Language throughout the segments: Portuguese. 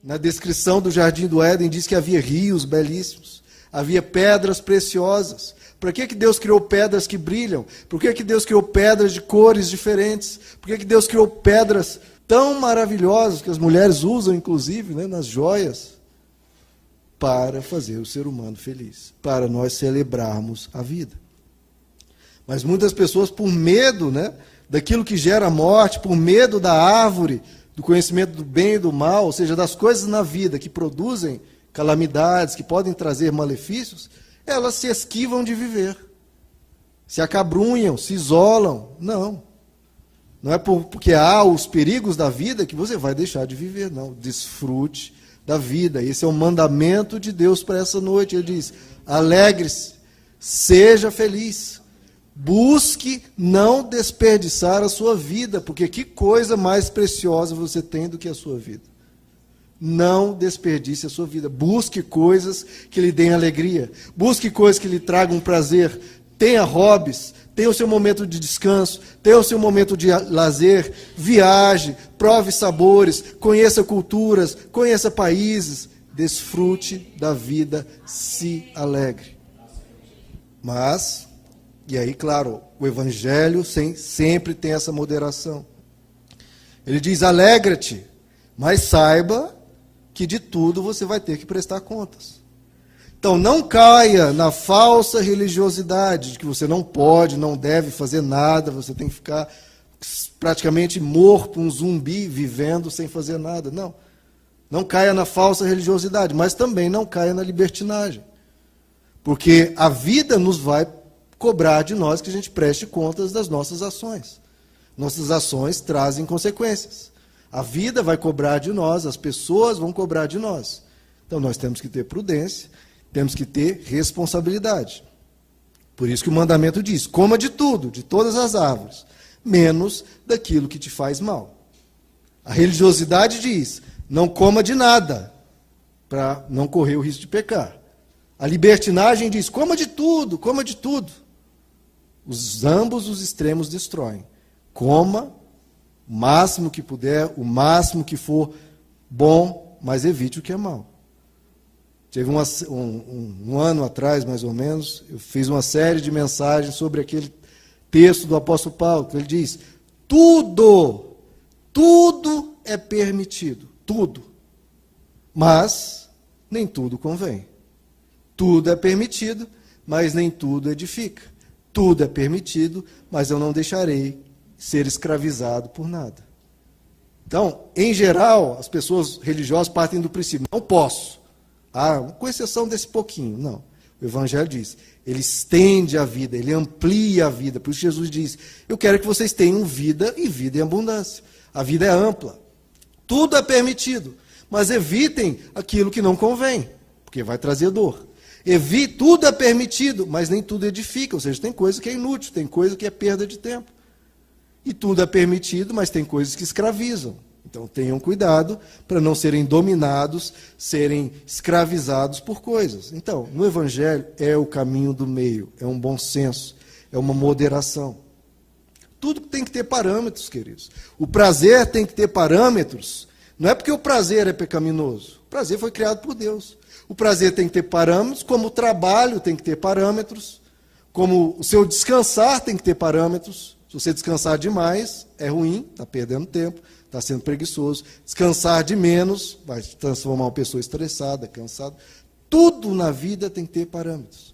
Na descrição do Jardim do Éden diz que havia rios belíssimos, havia pedras preciosas. Por que Deus criou pedras que brilham? Por que Deus criou pedras de cores diferentes? Por que Deus criou pedras tão maravilhosas, que as mulheres usam, inclusive, né, nas joias? Para fazer o ser humano feliz, para nós celebrarmos a vida. Mas muitas pessoas, por medo, né, daquilo que gera morte, por medo da árvore, do conhecimento do bem e do mal, ou seja, das coisas na vida que produzem calamidades, que podem trazer malefícios, elas se esquivam de viver. Se acabrunham, se isolam. Não. Não é porque há os perigos da vida que você vai deixar de viver, não. Desfrute da vida. Esse é o mandamento de Deus para essa noite. Ele diz: alegre-se, seja feliz. Busque não desperdiçar a sua vida, porque que coisa mais preciosa você tem do que a sua vida. Não desperdice a sua vida. Busque coisas que lhe deem alegria. Busque coisas que lhe tragam prazer. Tenha hobbies. Tenha o seu momento de descanso. Tenha o seu momento de lazer. Viaje. Prove sabores. Conheça culturas. Conheça países. Desfrute da vida. Se alegre. Mas, e aí, claro, o Evangelho sempre tem essa moderação. Ele diz: alegra-te, mas saiba que de tudo você vai ter que prestar contas. Então, não caia na falsa religiosidade de que você não pode, não deve fazer nada, você tem que ficar praticamente morto, um zumbi, vivendo sem fazer nada. Não. Não caia na falsa religiosidade, mas também não caia na libertinagem. Porque a vida nos vai cobrar de nós que a gente preste contas das nossas ações. Nossas ações trazem consequências. A vida vai cobrar de nós, as pessoas vão cobrar de nós. Então nós temos que ter prudência, temos que ter responsabilidade. Por isso que o mandamento diz: coma de tudo, de todas as árvores, menos daquilo que te faz mal. A religiosidade diz: não coma de nada, para não correr o risco de pecar. A libertinagem diz: coma de tudo, coma de tudo. Ambos os extremos destroem. Coma o máximo que puder, o máximo que for bom, mas evite o que é mal. Teve um ano atrás, mais ou menos, eu fiz uma série de mensagens sobre aquele texto do apóstolo Paulo, que ele diz: tudo é permitido, tudo. Mas nem tudo convém. Tudo é permitido, mas nem tudo edifica. Tudo é permitido, mas eu não deixarei ser escravizado por nada. Então, em geral, as pessoas religiosas partem do princípio: não posso. Com exceção desse pouquinho. Não. O Evangelho diz: ele estende a vida, ele amplia a vida. Por isso Jesus diz: eu quero que vocês tenham vida e vida em abundância. A vida é ampla. Tudo é permitido, mas evitem aquilo que não convém, porque vai trazer dor. Tudo é permitido, mas nem tudo edifica. Ou seja, tem coisa que é inútil, tem coisa que é perda de tempo. E tudo é permitido, mas tem coisas que escravizam. Então tenham cuidado para não serem dominados, serem escravizados por coisas. Então, no Evangelho é o caminho do meio, é um bom senso, é uma moderação. Tudo tem que ter parâmetros, queridos. O prazer tem que ter parâmetros. Não é porque o prazer é pecaminoso. O prazer foi criado por Deus. O prazer tem que ter parâmetros, como o trabalho tem que ter parâmetros, como o seu descansar tem que ter parâmetros. Se você descansar demais, é ruim, está perdendo tempo, está sendo preguiçoso. Descansar de menos vai te transformar uma pessoa estressada, cansada. Tudo na vida tem que ter parâmetros.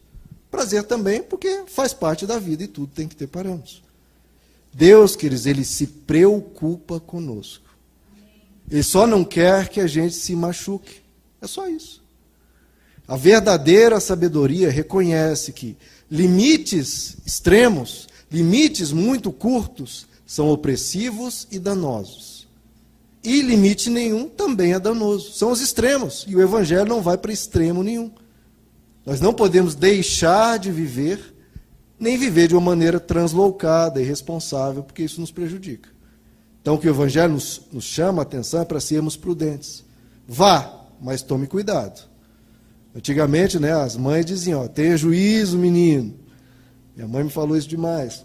Prazer também, porque faz parte da vida e tudo tem que ter parâmetros. Deus, queridos, ele se preocupa conosco. Ele só não quer que a gente se machuque. É só isso. A verdadeira sabedoria reconhece que limites extremos, limites muito curtos, são opressivos e danosos. E limite nenhum também é danoso. São os extremos. E o Evangelho não vai para extremo nenhum. Nós não podemos deixar de viver, nem viver de uma maneira translocada e irresponsável, porque isso nos prejudica. Então, o que o Evangelho nos chama a atenção é para sermos prudentes. Vá, mas tome cuidado. Antigamente, né, as mães diziam: tenha juízo, menino. Minha mãe me falou isso demais.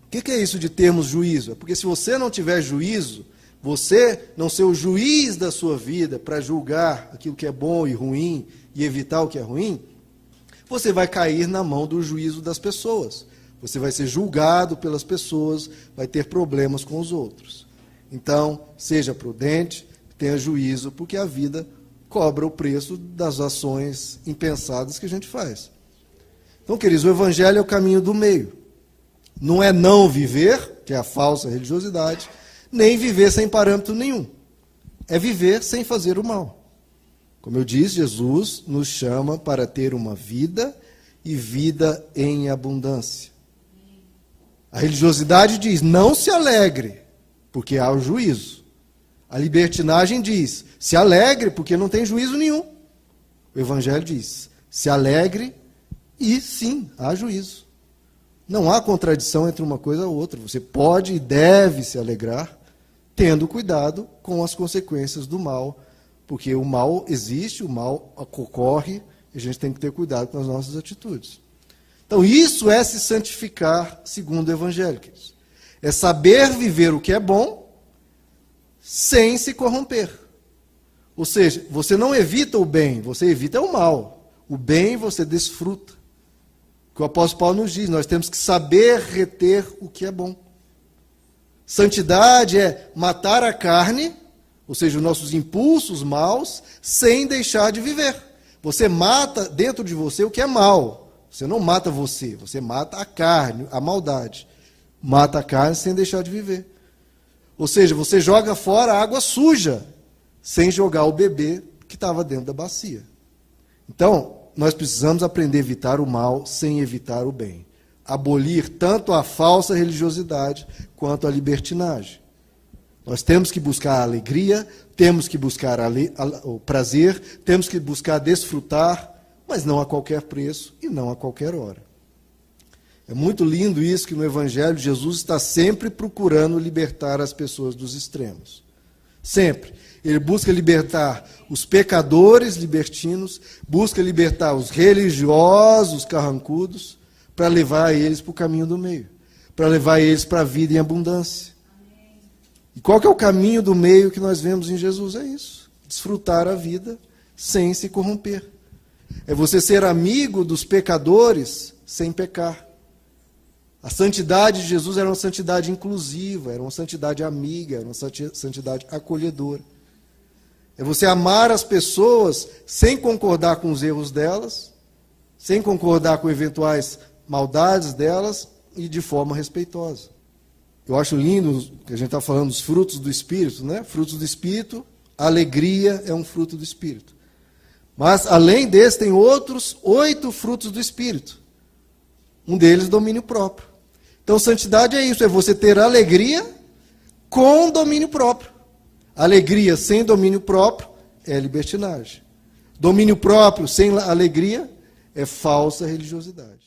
O que é isso de termos juízo? É porque se você não tiver juízo, você não ser o juiz da sua vida para julgar aquilo que é bom e ruim e evitar o que é ruim, você vai cair na mão do juízo das pessoas. Você vai ser julgado pelas pessoas, vai ter problemas com os outros. Então, seja prudente, tenha juízo, porque a vida cobra o preço das ações impensadas que a gente faz. Então, queridos, o Evangelho é o caminho do meio. Não é não viver, que é a falsa religiosidade, nem viver sem parâmetro nenhum. É viver sem fazer o mal. Como eu disse, Jesus nos chama para ter uma vida e vida em abundância. A religiosidade diz, não se alegre, porque há o juízo. A libertinagem diz, se alegre, porque não tem juízo nenhum. O Evangelho diz, se alegre e sim, há juízo. Não há contradição entre uma coisa e outra. Você pode e deve se alegrar, tendo cuidado com as consequências do mal, porque o mal existe, o mal ocorre, e a gente tem que ter cuidado com as nossas atitudes. Então, isso é se santificar segundo o Evangelho. É saber viver o que é bom, sem se corromper. Ou seja, você não evita o bem, você evita o mal. O bem você desfruta. O que o apóstolo Paulo nos diz, nós temos que saber reter o que é bom. Santidade é matar a carne, ou seja, os nossos impulsos maus, sem deixar de viver. Você mata dentro de você o que é mal. Você não mata você mata a carne, a maldade. Mata a carne sem deixar de viver. Ou seja, você joga fora a água suja, sem jogar o bebê que estava dentro da bacia. Então, nós precisamos aprender a evitar o mal sem evitar o bem. Abolir tanto a falsa religiosidade quanto a libertinagem. Nós temos que buscar a alegria, temos que buscar o prazer, temos que buscar desfrutar, mas não a qualquer preço e não a qualquer hora. É muito lindo isso que no Evangelho Jesus está sempre procurando libertar as pessoas dos extremos. Sempre. Ele busca libertar os pecadores libertinos, busca libertar os religiosos carrancudos, para levar eles para o caminho do meio, para levar eles para a vida em abundância. E qual que é o caminho do meio que nós vemos em Jesus? É isso. Desfrutar a vida sem se corromper. É você ser amigo dos pecadores sem pecar. A santidade de Jesus era uma santidade inclusiva, era uma santidade amiga, era uma santidade acolhedora. É você amar as pessoas sem concordar com os erros delas, sem concordar com eventuais maldades delas e de forma respeitosa. Eu acho lindo que a gente está falando dos frutos do Espírito, né? Frutos do Espírito, a alegria é um fruto do Espírito. Mas, além desse, tem outros 8 frutos do Espírito. Um deles, domínio próprio. Então, santidade é isso, é você ter alegria com domínio próprio. Alegria sem domínio próprio é libertinagem. Domínio próprio sem alegria é falsa religiosidade.